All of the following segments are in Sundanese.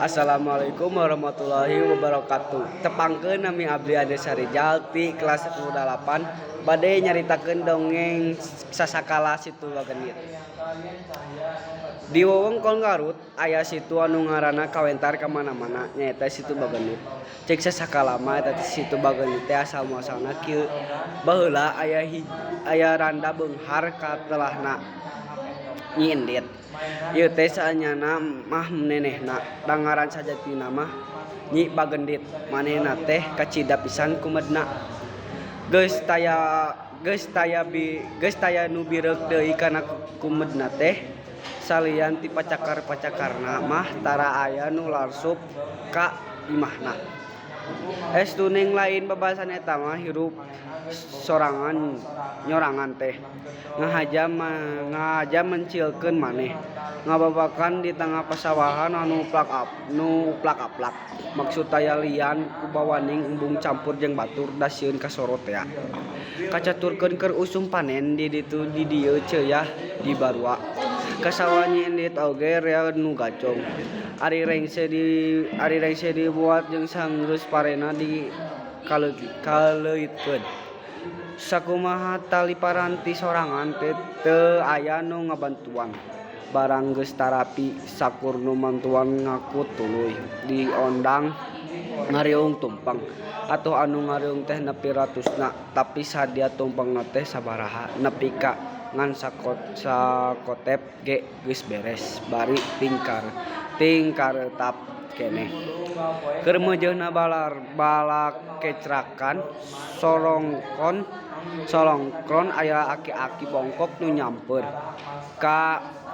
Assalamualaikum warahmatullahi wabarakatuh. Tepangkeun nami abdi Ade Sarijal ti kelas 8 bade nyaritakeun dongeng sasakala Situ Bagendit. Di wewengkon Garut aya situ anu ngaranna kawentar ka mana-mana nyaeta Situ Bagendit. Ceuk sasakala mah eta Situ Bagendit teh asal muasalna kieu. Baheula aya randa beunghar ka telahna Nyi Endit. Ieu teh saenyana mah nenehna, da ngaran sajatina mah Nyi Bagendit. Manehna teh kacida pisan ku medna. Geus taya nu bireuk deui kana kumedna teh. Salian ti pacakar-pacakarna mah tara aya nu larsup ka imahna. Estuning lain babasan eta mah hirup sorangan nyorangan teh. Ngahaja mencilkeun maneh. Ngababakan di tengah pasawahan anu uplak-aplak. Maksud taya lian ku bawaning embung campur jeung batur da sieun kasorot tea. Kacaturkeun keur usum panen di dieu ceuyak di Barua. Kasawa Nyi Endit oge rea nu gacong. Ari rengse dibuat jeung sanggeus parena di kaleuitkeun. Sakumaha tali paranti sorangan teu aya nu ngabantuan. Barang geus tarapi sakur nu mantuan ngakut tuluy di ondang ngariung tumpeng. Atuh anu ngariung teh nepi ratusna, tapi sadia tumpengna teh sabaraha nepi ka ngan sakotep ge geus beres bari tingkareutap keneh. Keur meujeuhna balak kecrakan solongkron aya aki-aki bongkok nu nyamper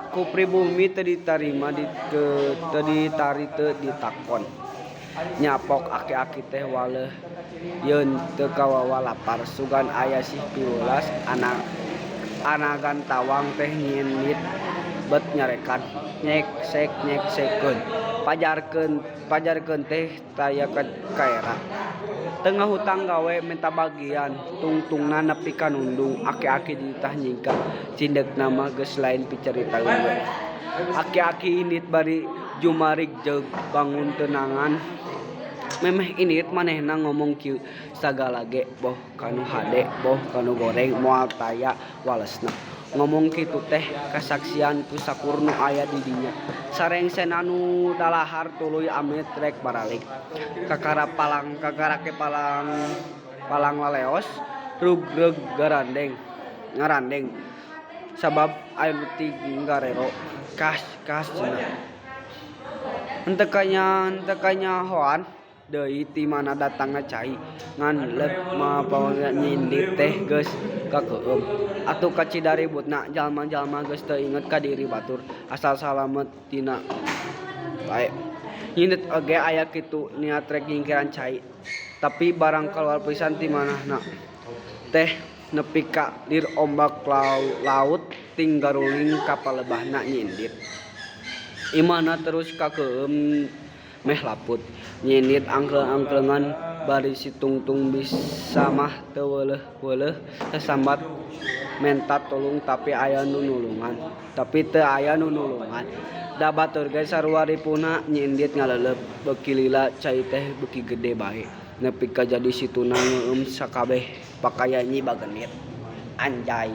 ku pribumi teu ditarima teu ditakon. Nyapok aki-aki teh waleh yeun teu kawawa lapar sugan aya sih piulas anagan tawang teh Nyi Endit bet nyarekan nyeksekeun pajarkeun teh taya kaera. Tengah hutang gawe menta bagian tungtungna nepi ka nundung aki-aki ditah nyingka cindekna mah geus lain picaritaeun we. Aki-aki Indit bari jumarig jeug bangun teunangan. Memeh Indit manehna ngomong kieu sagala ge boh kanu hade boh kanu goreng moal taya walesna. Ngomong kitu teh kasaksian ku sakur nu aya di dinya. Sarengsena nu dalahar tuluy amit rek baralik. Kakarake palang laleos rugreg ngarandeng. Sabab anu ti garero kas cenah. Henteu kanyahoan deui ti mana datangna cai ngan leuk mapawean Nyi Endit teh geus kakeueum. Atuh kacida ributna jalma-jalma geus teu inget ka diri batur asal salamet tina bae. Nyi Endit oge aya kitu niat rek nyingkiran cai. Tapi barang kaluar pisan ti manahna teh nepi ka lir ombak laut ting garuling ka palebahna Nyi Endit. Imahna terus kakeueum meh laput. Nyi Endit angkleng-angklengan bari si tungtung bisa mah teu weuleuh sasambat menta tulung tapi teu aya nu nulungan. Da batur ge sarua ripuna Nyi Endit ngaleuleup beuki lila cai teh beuki gede bae. Nepi ka jadi situna ngeueum sakabeh pakaya Nyi Bagendit. Anjay.